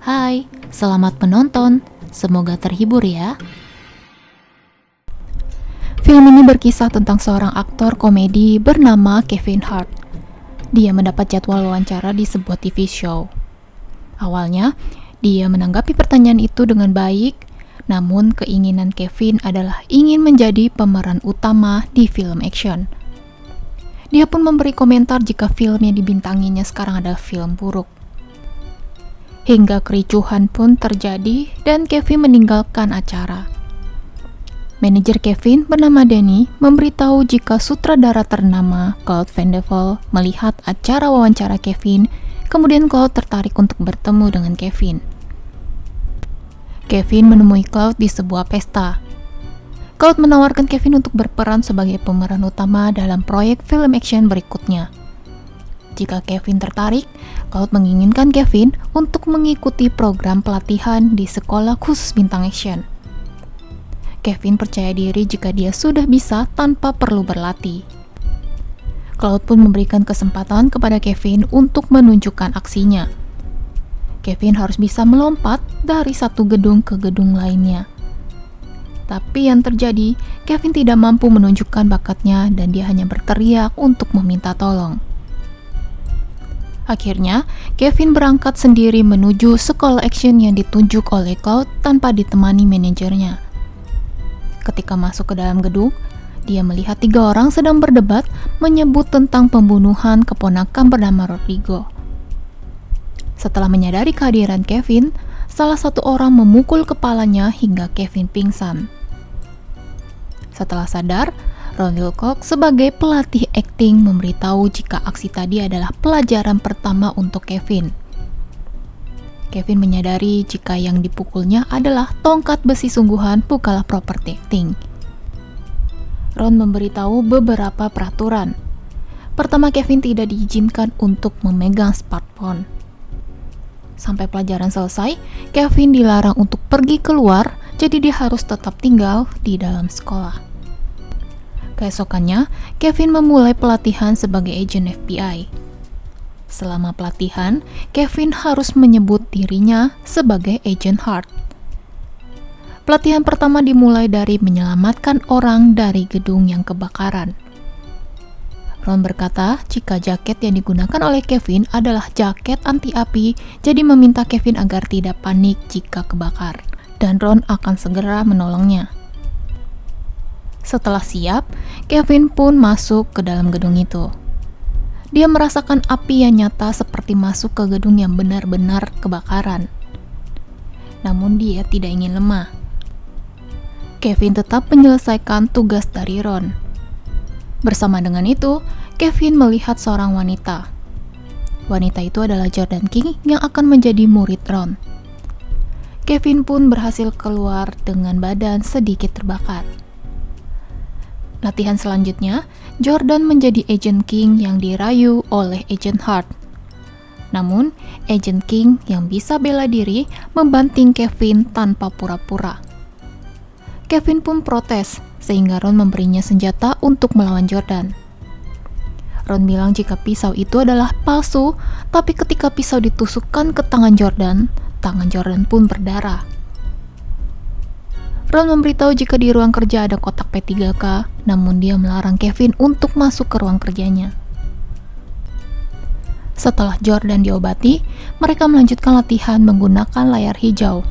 Hai, selamat menonton. Semoga terhibur ya. Film ini berkisah tentang seorang aktor komedi bernama Kevin Hart. Dia mendapat jadwal wawancara di sebuah TV show. Awalnya, dia menanggapi pertanyaan itu dengan baik, namun keinginan Kevin adalah ingin menjadi pemeran utama di film action. Dia pun memberi komentar jika film yang dibintanginya sekarang adalah film buruk. Hingga kericuhan pun terjadi dan Kevin meninggalkan acara. Manajer Kevin bernama Danny memberitahu jika sutradara ternama Claude Van de Vols melihat acara wawancara Kevin, kemudian Claude tertarik untuk bertemu dengan Kevin. Kevin menemui Claude di sebuah pesta. Claude menawarkan Kevin untuk berperan sebagai pemeran utama dalam proyek film action berikutnya. Jika Kevin tertarik, Claude menginginkan Kevin untuk mengikuti program pelatihan di sekolah khusus bintang action. Kevin percaya diri jika dia sudah bisa tanpa perlu berlatih. Claude pun memberikan kesempatan kepada Kevin untuk menunjukkan aksinya. Kevin harus bisa melompat dari satu gedung ke gedung lainnya. Tapi yang terjadi, Kevin tidak mampu menunjukkan bakatnya dan dia hanya berteriak untuk meminta tolong. Akhirnya, Kevin berangkat sendiri menuju sekolah action yang ditunjuk oleh Claude tanpa ditemani manajernya. Ketika masuk ke dalam gedung, dia melihat 3 orang sedang berdebat menyebut tentang pembunuhan keponakan bernama Rodrigo. Setelah menyadari kehadiran Kevin, salah satu orang memukul kepalanya hingga Kevin pingsan. Setelah sadar, Ron Wilcox sebagai pelatih akting memberitahu jika aksi tadi adalah pelajaran pertama untuk Kevin. Kevin menyadari jika yang dipukulnya adalah tongkat besi sungguhan, bukanlah properti akting. Ron memberitahu beberapa peraturan. Pertama, Kevin tidak diizinkan untuk memegang smartphone. Sampai pelajaran selesai, Kevin dilarang untuk pergi keluar, jadi dia harus tetap tinggal di dalam sekolah. Keesokannya, Kevin memulai pelatihan sebagai agen FBI. Selama pelatihan, Kevin harus menyebut dirinya sebagai Agent Hart. Pelatihan pertama dimulai dari menyelamatkan orang dari gedung yang kebakaran. Ron berkata jika jaket yang digunakan oleh Kevin adalah jaket anti-api, jadi meminta Kevin agar tidak panik jika kebakar, dan Ron akan segera menolongnya. Setelah siap, Kevin pun masuk ke dalam gedung itu. Dia merasakan api yang nyata seperti masuk ke gedung yang benar-benar kebakaran. Namun dia tidak ingin lemah. Kevin tetap menyelesaikan tugas dari Ron. Bersama dengan itu, Kevin melihat seorang wanita. Wanita itu adalah Jordan King yang akan menjadi murid Ron. Kevin pun berhasil keluar dengan badan sedikit terbakar. Latihan selanjutnya, Jordan menjadi Agent King yang dirayu oleh Agent Hart. Namun, Agent King yang bisa bela diri membanting Kevin tanpa pura-pura. Kevin pun protes, sehingga Ron memberinya senjata untuk melawan Jordan. Ron bilang jika pisau itu adalah palsu, tapi ketika pisau ditusukkan ke tangan Jordan pun berdarah. Ron memberitahu jika di ruang kerja ada kotak P3K, namun dia melarang Kevin untuk masuk ke ruang kerjanya. Setelah Jordan diobati, mereka melanjutkan latihan menggunakan layar hijau.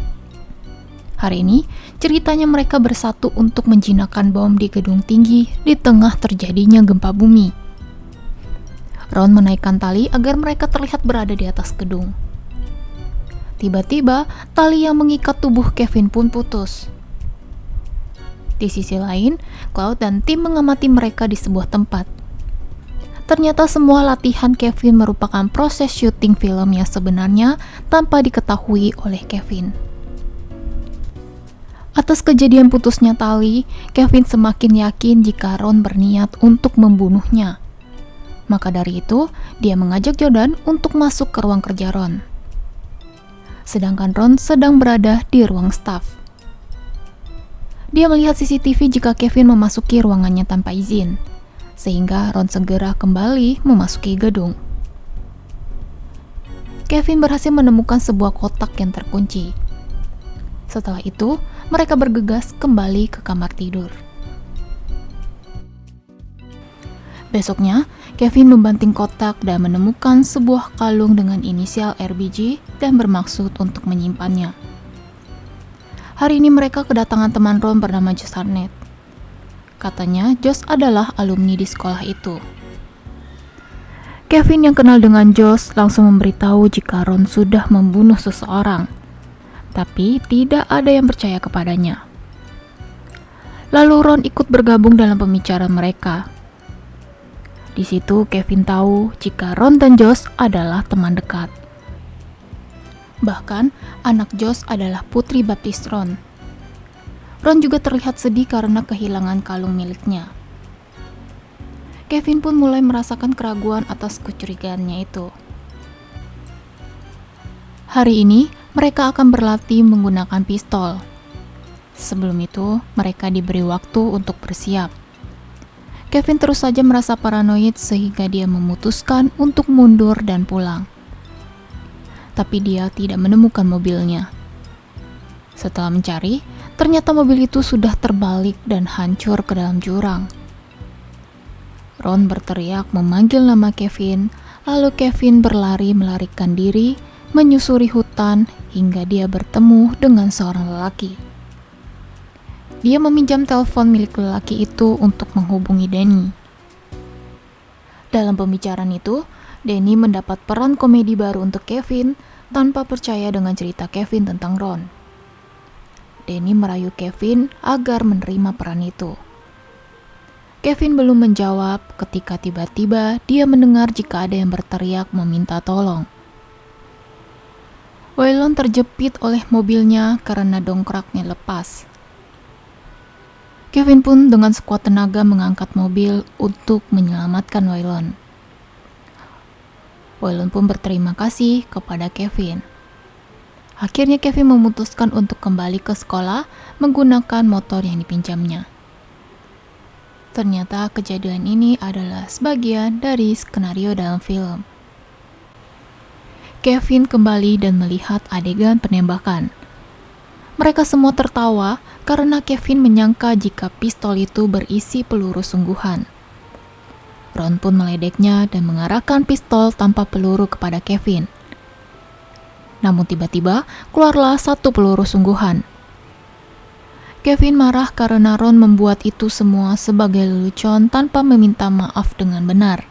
Hari ini, ceritanya mereka bersatu untuk menjinakkan bom di gedung tinggi di tengah terjadinya gempa bumi. Ron menaikkan tali agar mereka terlihat berada di atas gedung. Tiba-tiba, tali yang mengikat tubuh Kevin pun putus. Di sisi lain, Claude dan tim mengamati mereka di sebuah tempat. Ternyata semua latihan Kevin merupakan proses syuting film yang sebenarnya tanpa diketahui oleh Kevin. Atas kejadian putusnya tali, Kevin semakin yakin jika Ron berniat untuk membunuhnya. Maka dari itu, dia mengajak Jordan untuk masuk ke ruang kerja Ron. Sedangkan Ron sedang berada di ruang staf. Dia melihat CCTV jika Kevin memasuki ruangannya tanpa izin, sehingga Ron segera kembali memasuki gedung. Kevin berhasil menemukan sebuah kotak yang terkunci. Setelah itu, mereka bergegas kembali ke kamar tidur. Besoknya, Kevin membanting kotak dan menemukan sebuah kalung dengan inisial RBG dan bermaksud untuk menyimpannya. Hari ini mereka kedatangan teman Ron bernama Josh Hartnett. Katanya Josh adalah alumni di sekolah itu. Kevin yang kenal dengan Josh langsung memberitahu jika Ron sudah membunuh seseorang, tapi tidak ada yang percaya kepadanya. Lalu Ron ikut bergabung dalam pembicaraan mereka. Di situ Kevin tahu jika Ron dan Josh adalah teman dekat. Bahkan anak Josh adalah putri baptis Ron. Ron juga terlihat sedih karena kehilangan kalung miliknya. Kevin pun mulai merasakan keraguan atas kecurigaannya itu. Hari ini mereka akan berlatih menggunakan pistol. Sebelum itu mereka diberi waktu untuk bersiap. Kevin terus saja merasa paranoid sehingga dia memutuskan untuk mundur dan pulang. Tapi dia tidak menemukan mobilnya. Setelah mencari, ternyata mobil itu sudah terbalik dan hancur ke dalam jurang. Ron berteriak memanggil nama Kevin, lalu Kevin berlari melarikan diri, menyusuri hutan hingga dia bertemu dengan seorang lelaki. Dia meminjam telepon milik lelaki itu untuk menghubungi Danny. Dalam pembicaraan itu, Danny mendapat peran komedi baru untuk Kevin tanpa percaya dengan cerita Kevin tentang Ron. Danny merayu Kevin agar menerima peran itu. Kevin belum menjawab ketika tiba-tiba dia mendengar jika ada yang berteriak meminta tolong. Waylon terjepit oleh mobilnya karena dongkraknya lepas. Kevin pun dengan sekuat tenaga mengangkat mobil untuk menyelamatkan Waylon. Waylon pun berterima kasih kepada Kevin. Akhirnya Kevin memutuskan untuk kembali ke sekolah menggunakan motor yang dipinjamnya. Ternyata kejadian ini adalah sebagian dari skenario dalam film. Kevin kembali dan melihat adegan penembakan. Mereka semua tertawa karena Kevin menyangka jika pistol itu berisi peluru sungguhan. Ron pun meledeknya dan mengarahkan pistol tanpa peluru kepada Kevin. Namun tiba-tiba keluarlah satu peluru sungguhan. Kevin marah karena Ron membuat itu semua sebagai lelucon tanpa meminta maaf dengan benar.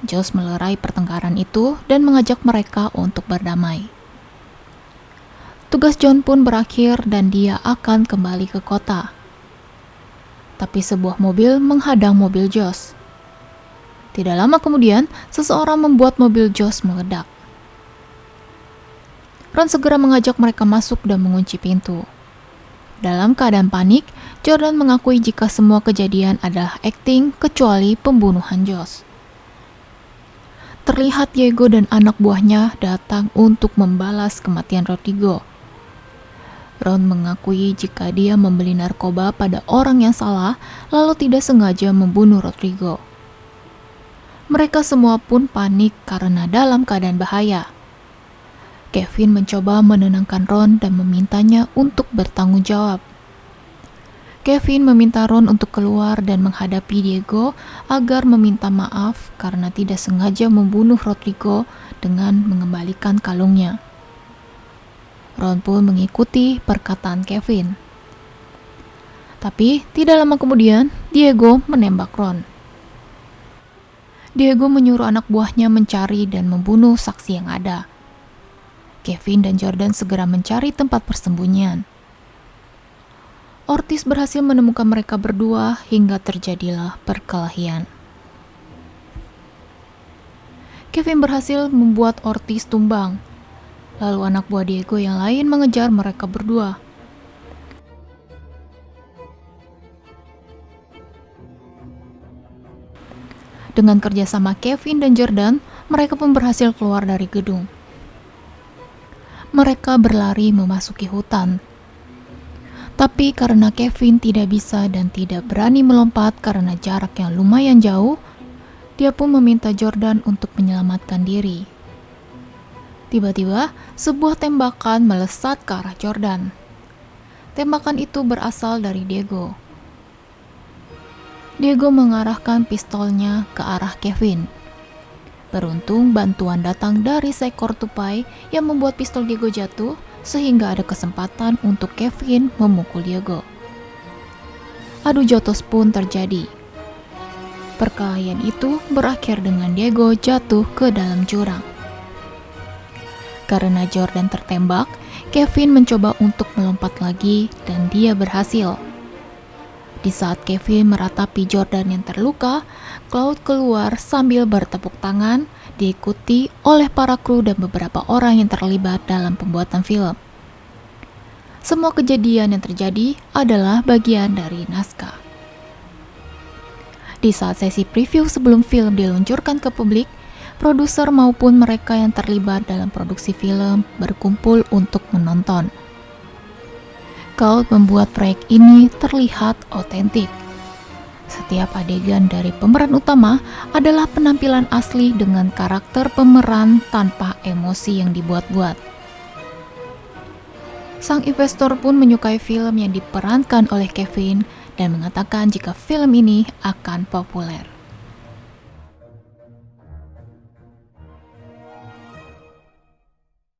Josh melerai pertengkaran itu dan mengajak mereka untuk berdamai. Tugas John pun berakhir dan dia akan kembali ke kota. Tapi sebuah mobil menghadang mobil Josh. Tidak lama kemudian, seseorang membuat mobil Josh meledak. Ron segera mengajak mereka masuk dan mengunci pintu. Dalam keadaan panik, Jordan mengakui jika semua kejadian adalah akting kecuali pembunuhan Josh. Terlihat Diego dan anak buahnya datang untuk membalas kematian Rodrigo. Ron mengakui jika dia membeli narkoba pada orang yang salah, lalu tidak sengaja membunuh Rodrigo. Mereka semua pun panik karena dalam keadaan bahaya. Kevin mencoba menenangkan Ron dan memintanya untuk bertanggung jawab. Kevin meminta Ron untuk keluar dan menghadapi Diego agar meminta maaf karena tidak sengaja membunuh Rodrigo dengan mengembalikan kalungnya. Ron pun mengikuti perkataan Kevin. Tapi tidak lama kemudian, Diego menembak Ron. Diego menyuruh anak buahnya mencari dan membunuh saksi yang ada. Kevin dan Jordan segera mencari tempat persembunyian. Ortiz berhasil menemukan mereka berdua hingga terjadilah perkelahian. Kevin berhasil membuat Ortiz tumbang. Lalu anak buah Diego yang lain mengejar mereka berdua. Dengan kerjasama Kevin dan Jordan, mereka pun berhasil keluar dari gedung. Mereka berlari memasuki hutan. Tapi karena Kevin tidak bisa dan tidak berani melompat karena jarak yang lumayan jauh, dia pun meminta Jordan untuk menyelamatkan diri. Tiba-tiba, sebuah tembakan melesat ke arah Jordan. Tembakan itu berasal dari Diego. Diego mengarahkan pistolnya ke arah Kevin. Beruntung bantuan datang dari seekor tupai yang membuat pistol Diego jatuh, sehingga ada kesempatan untuk Kevin memukul Diego. Adu jotos pun terjadi. Perkelahian itu berakhir dengan Diego jatuh ke dalam jurang. Karena Jordan tertembak, Kevin mencoba untuk melompat lagi dan dia berhasil. Di saat Kevin meratapi Jordan yang terluka, Cloud keluar sambil bertepuk tangan, diikuti oleh para kru dan beberapa orang yang terlibat dalam pembuatan film. Semua kejadian yang terjadi adalah bagian dari naskah. Di saat sesi preview sebelum film diluncurkan ke publik, produser maupun mereka yang terlibat dalam produksi film berkumpul untuk menonton. Cloud membuat proyek ini terlihat otentik. Setiap adegan dari pemeran utama adalah penampilan asli dengan karakter pemeran tanpa emosi yang dibuat-buat. Sang investor pun menyukai film yang diperankan oleh Kevin dan mengatakan jika film ini akan populer.